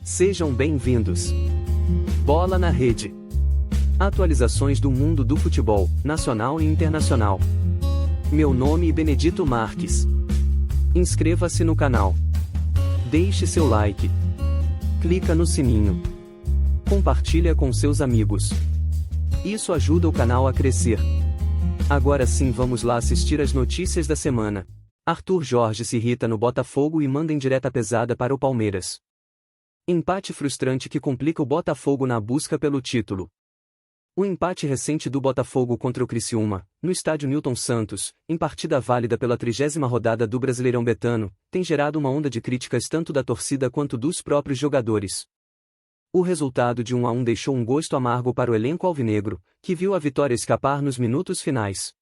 Sejam bem-vindos. Bola na Rede. Atualizações do mundo do futebol, nacional e internacional. Meu nome é Benedito Marques. Inscreva-se no canal. Deixe seu like. Clica no sininho. Compartilha com seus amigos. Isso ajuda o canal a crescer. Agora sim, vamos lá assistir as notícias da semana. Arthur Jorge se irrita no Botafogo e manda indireta pesada para o Palmeiras. Empate frustrante que complica o Botafogo na busca pelo título. O empate recente do Botafogo contra o Criciúma, no estádio Newton Santos, em partida válida pela 30ª rodada do Brasileirão Betano, tem gerado uma onda de críticas tanto da torcida quanto dos próprios jogadores. O resultado de 1-1 deixou um gosto amargo para o elenco alvinegro, que viu a vitória escapar nos minutos finais.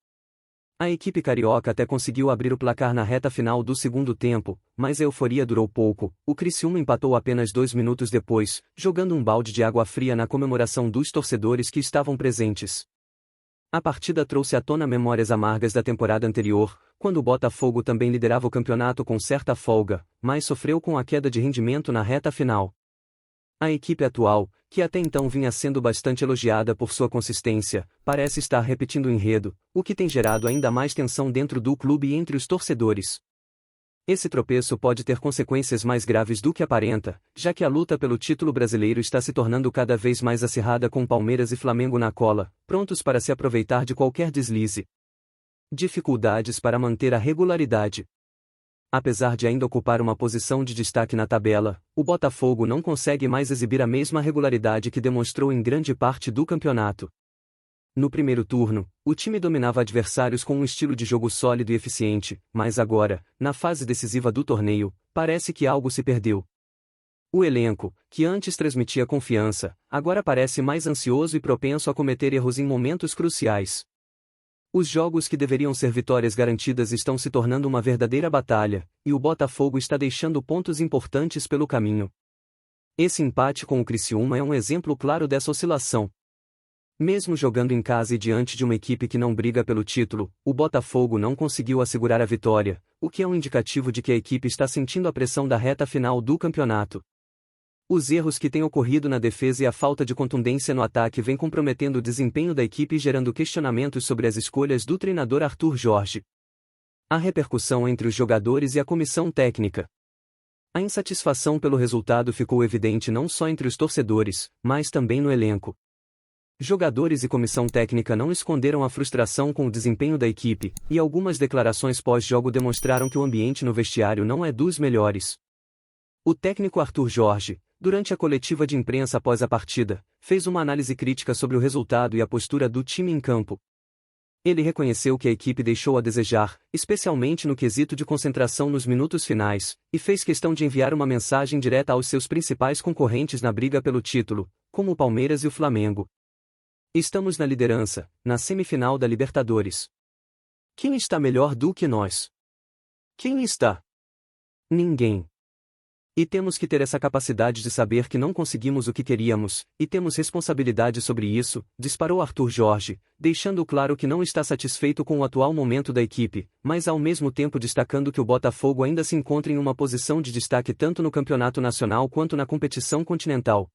A equipe carioca até conseguiu abrir o placar na reta final do segundo tempo, mas a euforia durou pouco. O Criciúma empatou apenas 2 minutos depois, jogando um balde de água fria na comemoração dos torcedores que estavam presentes. A partida trouxe à tona memórias amargas da temporada anterior, quando o Botafogo também liderava o campeonato com certa folga, mas sofreu com a queda de rendimento na reta final. A equipe atual, que até então vinha sendo bastante elogiada por sua consistência, parece estar repetindo o enredo, o que tem gerado ainda mais tensão dentro do clube e entre os torcedores. Esse tropeço pode ter consequências mais graves do que aparenta, já que a luta pelo título brasileiro está se tornando cada vez mais acirrada com Palmeiras e Flamengo na cola, prontos para se aproveitar de qualquer deslize. Dificuldades para manter a regularidade. Apesar de ainda ocupar uma posição de destaque na tabela, o Botafogo não consegue mais exibir a mesma regularidade que demonstrou em grande parte do campeonato. No primeiro turno, o time dominava adversários com um estilo de jogo sólido e eficiente, mas agora, na fase decisiva do torneio, parece que algo se perdeu. O elenco, que antes transmitia confiança, agora parece mais ansioso e propenso a cometer erros em momentos cruciais. Os jogos que deveriam ser vitórias garantidas estão se tornando uma verdadeira batalha, e o Botafogo está deixando pontos importantes pelo caminho. Esse empate com o Criciúma é um exemplo claro dessa oscilação. Mesmo jogando em casa e diante de uma equipe que não briga pelo título, o Botafogo não conseguiu assegurar a vitória, o que é um indicativo de que a equipe está sentindo a pressão da reta final do campeonato. Os erros que têm ocorrido na defesa e a falta de contundência no ataque vêm comprometendo o desempenho da equipe e gerando questionamentos sobre as escolhas do treinador Arthur Jorge. A repercussão entre os jogadores e a comissão técnica. A insatisfação pelo resultado ficou evidente não só entre os torcedores, mas também no elenco. Jogadores e comissão técnica não esconderam a frustração com o desempenho da equipe, e algumas declarações pós-jogo demonstraram que o ambiente no vestiário não é dos melhores. O técnico Arthur Jorge, durante a coletiva de imprensa após a partida, fez uma análise crítica sobre o resultado e a postura do time em campo. Ele reconheceu que a equipe deixou a desejar, especialmente no quesito de concentração nos minutos finais, e fez questão de enviar uma mensagem direta aos seus principais concorrentes na briga pelo título, como o Palmeiras e o Flamengo. Estamos na liderança, na semifinal da Libertadores. Quem está melhor do que nós? Quem está? Ninguém. E temos que ter essa capacidade de saber que não conseguimos o que queríamos, e temos responsabilidade sobre isso, disparou Arthur Jorge, deixando claro que não está satisfeito com o atual momento da equipe, mas ao mesmo tempo destacando que o Botafogo ainda se encontra em uma posição de destaque tanto no campeonato nacional quanto na competição continental.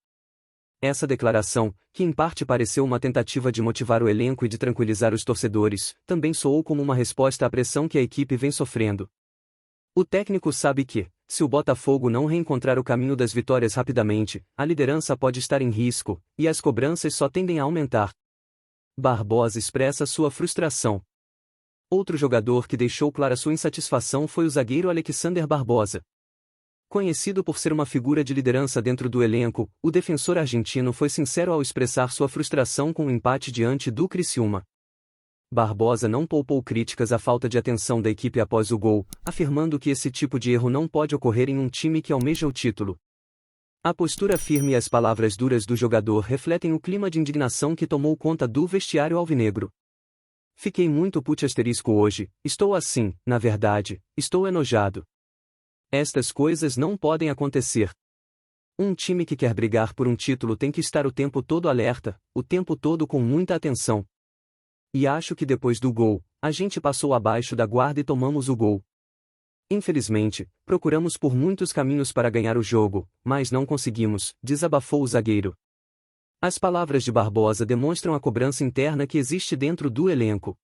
Essa declaração, que em parte pareceu uma tentativa de motivar o elenco e de tranquilizar os torcedores, também soou como uma resposta à pressão que a equipe vem sofrendo. O técnico sabe que, se o Botafogo não reencontrar o caminho das vitórias rapidamente, a liderança pode estar em risco, e as cobranças só tendem a aumentar. Barbosa expressa sua frustração. Outro jogador que deixou clara sua insatisfação foi o zagueiro Alexander Barbosa. Conhecido por ser uma figura de liderança dentro do elenco, o defensor argentino foi sincero ao expressar sua frustração com o empate diante do Criciúma. Barbosa não poupou críticas à falta de atenção da equipe após o gol, afirmando que esse tipo de erro não pode ocorrer em um time que almeja o título. A postura firme e as palavras duras do jogador refletem o clima de indignação que tomou conta do vestiário alvinegro. Fiquei muito puto hoje, estou assim, na verdade, estou enojado. Estas coisas não podem acontecer. Um time que quer brigar por um título tem que estar o tempo todo alerta, o tempo todo com muita atenção. E acho que depois do gol, a gente passou abaixo da guarda e tomamos o gol. Infelizmente, procuramos por muitos caminhos para ganhar o jogo, mas não conseguimos, desabafou o zagueiro. As palavras de Barbosa demonstram a cobrança interna que existe dentro do elenco.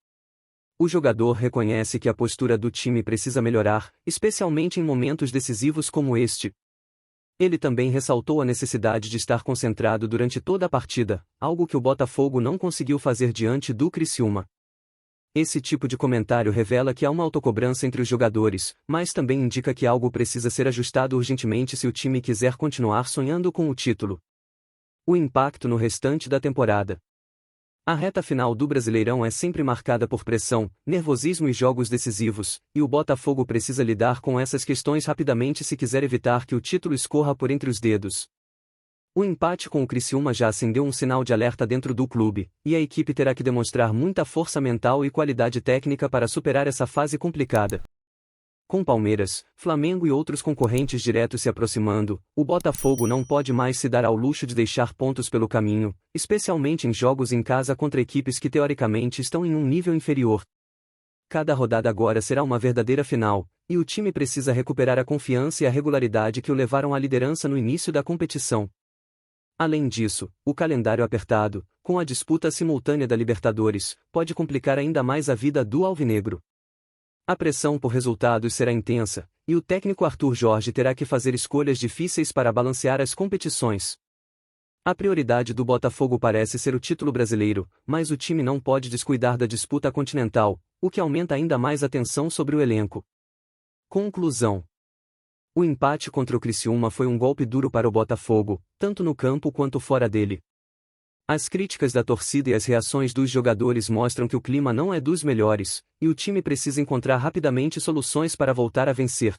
O jogador reconhece que a postura do time precisa melhorar, especialmente em momentos decisivos como este. Ele também ressaltou a necessidade de estar concentrado durante toda a partida, algo que o Botafogo não conseguiu fazer diante do Criciúma. Esse tipo de comentário revela que há uma autocobrança entre os jogadores, mas também indica que algo precisa ser ajustado urgentemente se o time quiser continuar sonhando com o título. O impacto no restante da temporada. A reta final do Brasileirão é sempre marcada por pressão, nervosismo e jogos decisivos, e o Botafogo precisa lidar com essas questões rapidamente se quiser evitar que o título escorra por entre os dedos. O empate com o Criciúma já acendeu um sinal de alerta dentro do clube, e a equipe terá que demonstrar muita força mental e qualidade técnica para superar essa fase complicada. Com Palmeiras, Flamengo e outros concorrentes diretos se aproximando, o Botafogo não pode mais se dar ao luxo de deixar pontos pelo caminho, especialmente em jogos em casa contra equipes que teoricamente estão em um nível inferior. Cada rodada agora será uma verdadeira final, e o time precisa recuperar a confiança e a regularidade que o levaram à liderança no início da competição. Além disso, o calendário apertado, com a disputa simultânea da Libertadores, pode complicar ainda mais a vida do alvinegro. A pressão por resultados será intensa, e o técnico Arthur Jorge terá que fazer escolhas difíceis para balancear as competições. A prioridade do Botafogo parece ser o título brasileiro, mas o time não pode descuidar da disputa continental, o que aumenta ainda mais a tensão sobre o elenco. Conclusão. O empate contra o Criciúma foi um golpe duro para o Botafogo, tanto no campo quanto fora dele. As críticas da torcida e as reações dos jogadores mostram que o clima não é dos melhores, e o time precisa encontrar rapidamente soluções para voltar a vencer.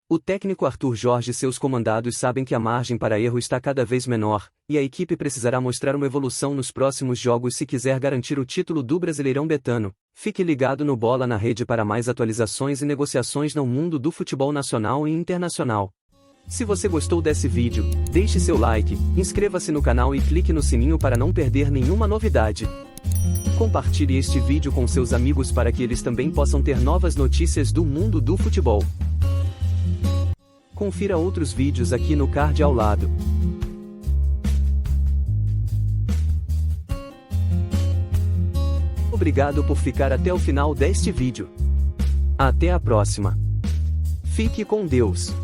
O técnico Arthur Jorge e seus comandados sabem que a margem para erro está cada vez menor, e a equipe precisará mostrar uma evolução nos próximos jogos se quiser garantir o título do Brasileirão Betano. Fique ligado no Bola na Rede para mais atualizações e negociações no mundo do futebol nacional e internacional. Se você gostou desse vídeo, deixe seu like, inscreva-se no canal e clique no sininho para não perder nenhuma novidade. Compartilhe este vídeo com seus amigos para que eles também possam ter novas notícias do mundo do futebol. Confira outros vídeos aqui no card ao lado. Obrigado por ficar até o final deste vídeo. Até a próxima. Fique com Deus.